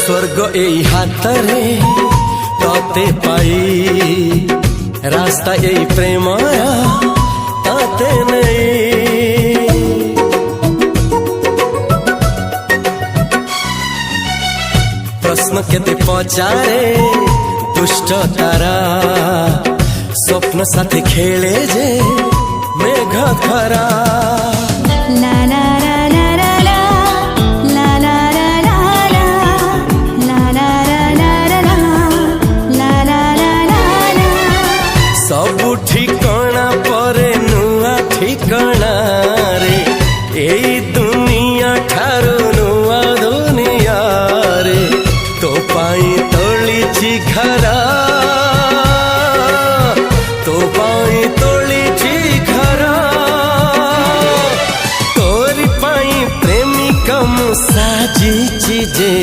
स्वर्ग एई हातरे तते पाई रास्ता एई प्रेमया ताते नहीं। प्रश्न केते पचारे दुष्ट तारा स्वप्न साथी खेले जे मेघ खरा। ला ला ला ला ला ला ला ला ला ला ला ला ला ला ला। सबु ठिकाना परे नुआ ठिकाना रे एई दुनिया ठारू नुआ दुनिया रे। तो पाई तोलिछि घरा तो पाई तोलिछि घरा तोरी पाई प्रेमिका मु साजिछि जे